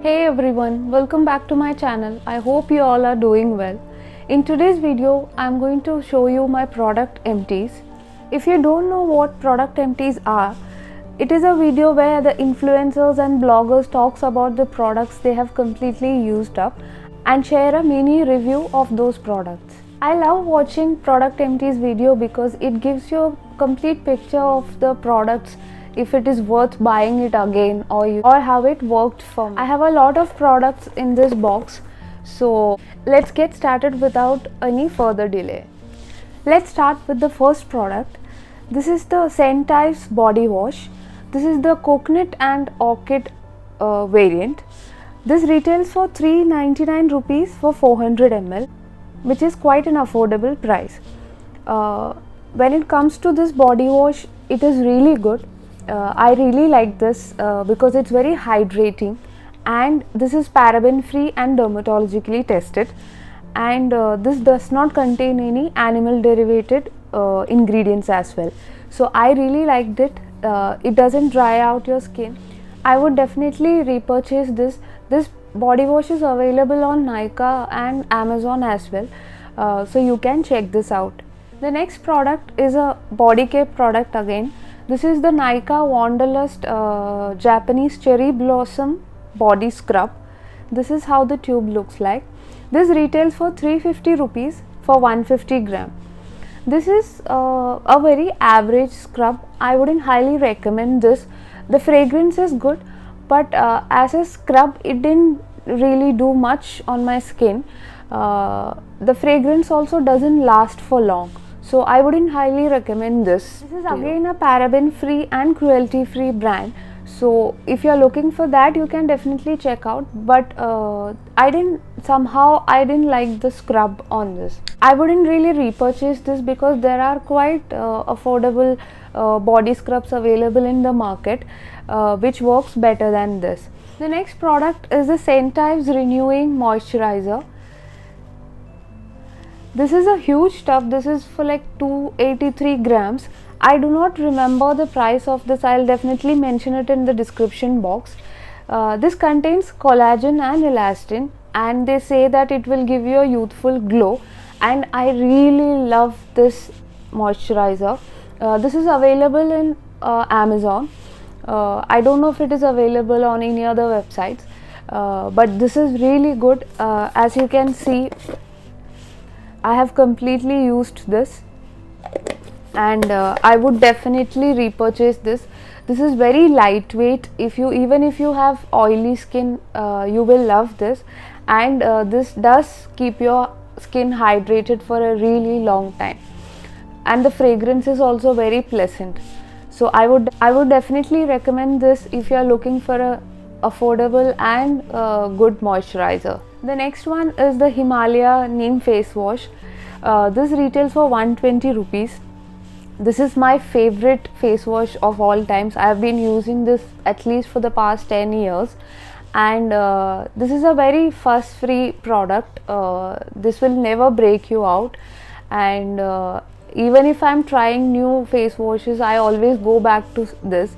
Hey everyone, welcome back to my channel. I hope you all are doing well. In today's video, I'm going to show you my product empties. If you don't know what product empties are, it is a video where the influencers and bloggers talks about the products they have completely used up and share a mini review of those products. I love watching product empties video because it gives you a complete picture of the products, if it is worth buying it again or how it worked for me. I have a lot of products in this box, so let's get started without any further delay. Let's start with the first product. This is the Scentives body wash. This is the coconut and orchid variant. This retails for 399 rupees for 400 ml, which is quite an affordable price. When it comes to this body wash, it is really good. I really like this because it's very hydrating, and this is paraben free and dermatologically tested, and this does not contain any animal derivated ingredients as well. So I really liked it. It doesn't dry out your skin. I would definitely repurchase this. This body wash is available on Nykaa and Amazon as well, so you can check this out. The next product is a body care product again. This is the Nykaa Wanderlust Japanese Cherry Blossom Body Scrub. This is how the tube looks like. This retails for 350 rupees for 150 gram. This is a very average scrub. I wouldn't highly recommend this. The fragrance is good, but as a scrub, it didn't really do much on my skin. The fragrance also doesn't last for long. So I wouldn't highly recommend this. This is again a paraben free and cruelty free brand. So if you are looking for that, you can definitely check out. But I didn't like the scrub on this. I wouldn't really repurchase this because there are quite affordable body scrubs available in the market, which works better than this. The next product is the Scentives Renewing Moisturizer. This is a huge tub. This is for like 283 grams. I do not remember the price of this. I'll definitely mention it in the description box. This contains collagen and elastin, and they say that it will give you a youthful glow, and I really love this moisturizer. This is available in Amazon. I don't know if it is available on any other websites, but this is really good. As you can see, I have completely used this, and I would definitely repurchase this. This is very lightweight. Even if you have oily skin, you will love this, and this does keep your skin hydrated for a really long time, and the fragrance is also very pleasant. So I would definitely recommend this if you are looking for a affordable and good moisturizer. The next one is the Himalaya Neem face wash. This retails for 120 rupees. This is my favorite face wash of all times. I have been using this at least for the past 10 years, and this is a very fuss free product. This will never break you out, and even if I'm trying new face washes, I always go back to this.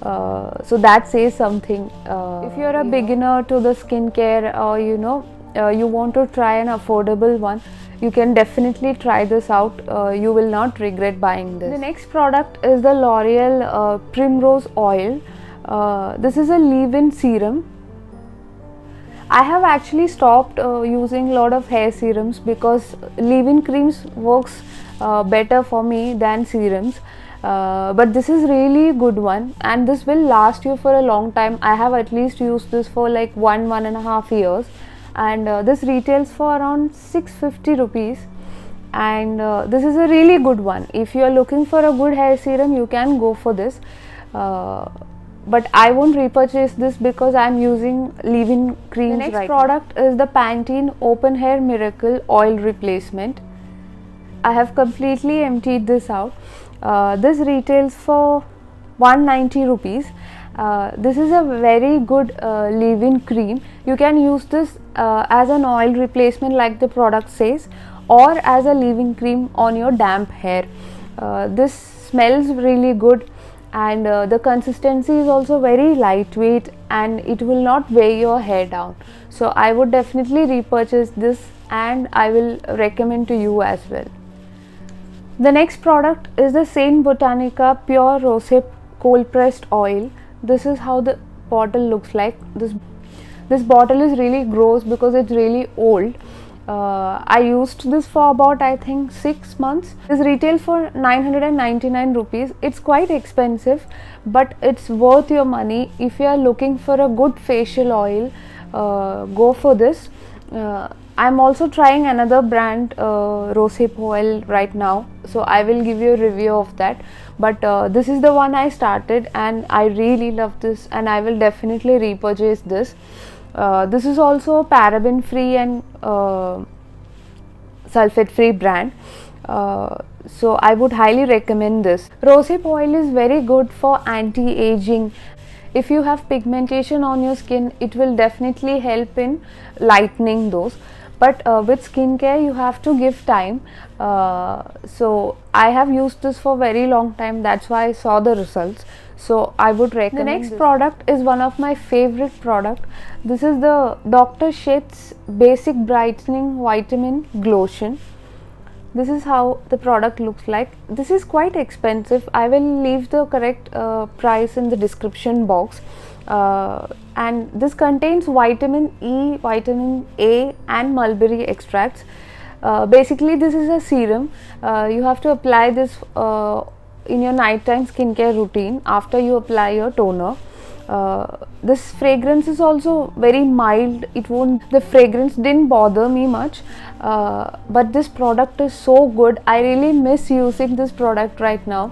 So that says something. If you're a beginner to the skincare, or you want to try an affordable one, you can definitely try this out. You will not regret buying this. The next product is the L'Oreal Primrose Oil. This is a leave-in serum. I have actually stopped using a lot of hair serums because leave-in creams works better for me than serums. But this is really good one, and this will last you for a long time. I have at least used this for like 1.5 years, and this retails for around 650 rupees, and this is a really good one. If you are looking for a good hair serum, you can go for this, but I won't repurchase this because I am using leave-in creams. The next product is the Pantene Open Hair Miracle Oil Replacement. I have completely emptied this out. This retails for 190 rupees. This is a very good leave-in cream. You can use this as an oil replacement like the product says, or as a leave-in cream on your damp hair. This smells really good, and the consistency is also very lightweight and it will not weigh your hair down. So I would definitely repurchase this and I will recommend to you as well. The next product is the Saint Botanica Pure Rosehip Cold Pressed Oil. This is how the bottle looks like. This bottle is really gross because it's really old. I used this for about I think 6 months. This retails for 999 rupees. It's quite expensive, but it's worth your money. If you are looking for a good facial oil, go for this. I'm also trying another brand rosehip oil right now, so I will give you a review of that, but this is the one I started and I really love this and I will definitely repurchase this. This is also a paraben free and sulfate free brand, so I would highly recommend this. Rosehip oil is very good for anti-aging. If you have pigmentation on your skin, it will definitely help in lightening those, but with skincare you have to give time. So I have used this for very long time, that's why I saw the results, so I would recommend. The next product is one of my favorite product. This is the Dr. Sheth's Basic Brightening Vitamin Glotion. This is how the product looks like. This is quite expensive. I will leave the correct price in the description box. And this contains vitamin E, vitamin A and mulberry extracts. Basically this is a serum. You have to apply this in your nighttime skincare routine after you apply your toner. This fragrance is also very mild. The fragrance didn't bother me much, but this product is so good. I really miss using this product right now.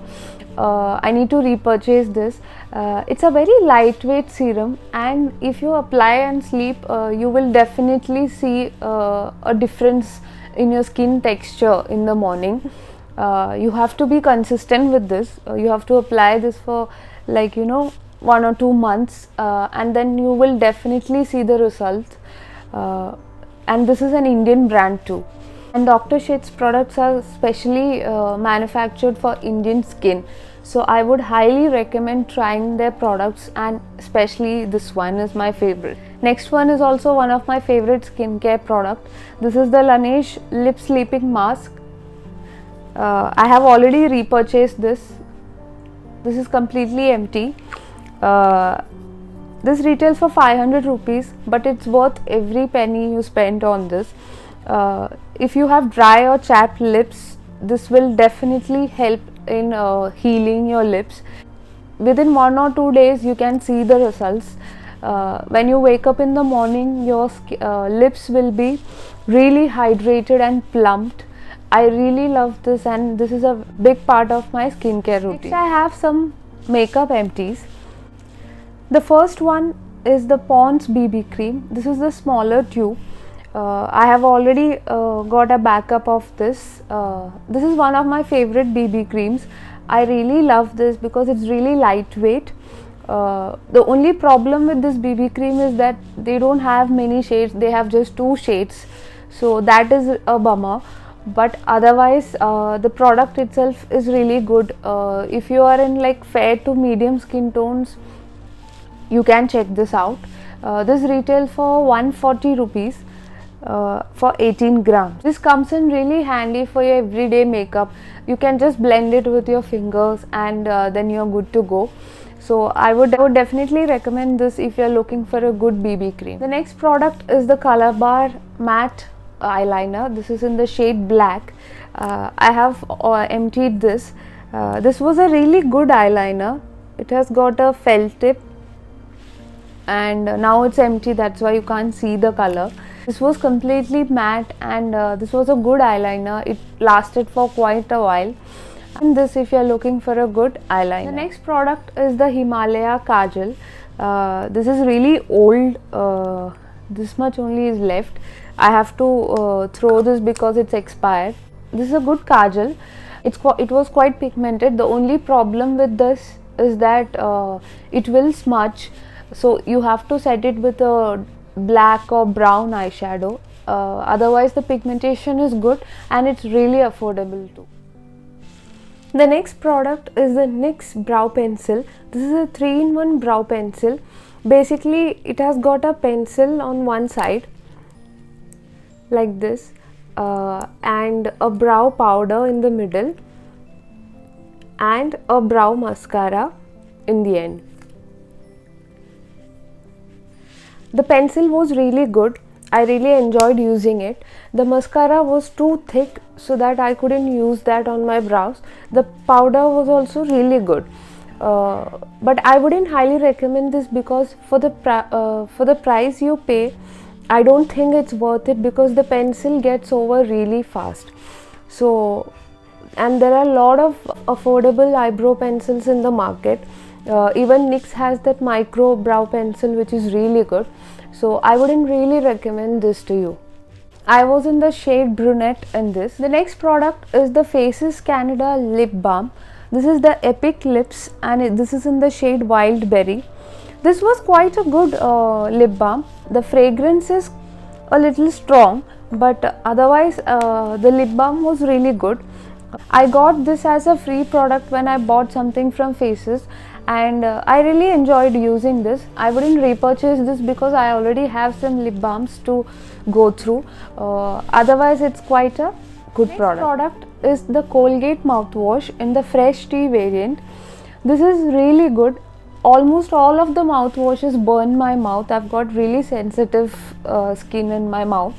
I need to repurchase this. It's a very lightweight serum, and if you apply and sleep, you will definitely see a difference in your skin texture in the morning. You have to be consistent with this. You have to apply this for 1 or 2 months, and then you will definitely see the results. And this is an Indian brand too, and Dr. Sheth's products are specially manufactured for Indian skin, so I would highly recommend trying their products, and especially this one is my favorite. Next one is also one of my favorite skincare product. This is the Laneige Lip Sleeping Mask. I have already repurchased this. This is completely empty. This retails for 500 rupees, but it's worth every penny you spent on this. If you have dry or chapped lips, this will definitely help in healing your lips. Within 1 or 2 days you can see the results. When you wake up in the morning, your lips will be really hydrated and plumped. I really love this, and this is a big part of my skincare routine. Next, I have some makeup empties. The first one is the Pond's BB cream. This is the smaller tube. I have already got a backup of this. This is one of my favorite BB creams. I really love this because it's really lightweight. The only problem with this BB cream is that they don't have many shades. They have just 2 shades, so that is a bummer. But otherwise the product itself is really good. If you are in fair to medium skin tones, you can check this out. This retails for 140 rupees for 18 grams. This comes in really handy for your everyday makeup. You can just blend it with your fingers and then you're good to go. So I would definitely recommend this if you're looking for a good BB cream. The next product is the Calabar Matte Eyeliner. This is in the shade black. I have emptied this. This was a really good eyeliner. It has got a felt tip, and now it's empty, that's why you can't see the color. This was completely matte, and this was a good eyeliner. It lasted for quite a while. And this if you are looking for a good eyeliner. The next product is the Himalaya Kajal. This is really old. This much only is left. I have to throw this because it's expired. This is a good kajal. It was quite pigmented. The only problem with this is that it will smudge, so you have to set it with a black or brown eyeshadow. Otherwise the pigmentation is good and it's really affordable too. The next product is the NYX brow pencil. This is a 3-in-1 brow pencil. Basically it has got a pencil on one side like this and a brow powder in the middle and a brow mascara in the end. The pencil was really good. I really enjoyed using it. The mascara was too thick so that I couldn't use that on my brows. The powder was also really good. But I wouldn't highly recommend this because for the price you pay, I don't think it's worth it because the pencil gets over really fast. So, and there are a lot of affordable eyebrow pencils in the market. Even NYX has that micro brow pencil which is really good. So I wouldn't really recommend this to you. I was in the shade brunette in this. The next product is the Faces Canada lip balm. This is the Epic Lips and this is in the shade Wild Berry. This was quite a good lip balm. The fragrance is a little strong, but otherwise the lip balm was really good. I got this as a free product when I bought something from Faces, and I really enjoyed using this. I wouldn't repurchase this because I already have some lip balms to go through. Otherwise it's quite a good product. Next product is the Colgate mouthwash in the Fresh Tea variant. This is really good. Almost all of the mouthwashes burn my mouth. I've got really sensitive skin in my mouth.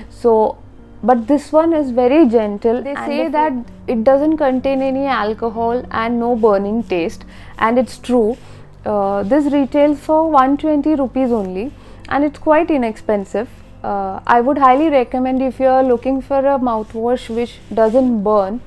So but this one is very gentle. They say that it doesn't contain any alcohol and no burning taste, and it's true. This retails for 120 rupees only and it's quite inexpensive. I would highly recommend if you are looking for a mouthwash which doesn't burn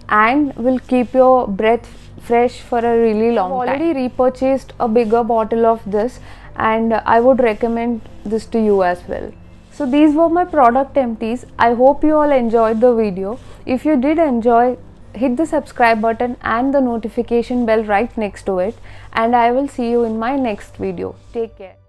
and will keep your breath fresh for a really long time. I've already repurchased a bigger bottle of this and I would recommend this to you as well. So these were my product empties. I hope you all enjoyed the video. If you did enjoy, hit the subscribe button and the notification bell right next to it, and I will see you in my next video. Take care.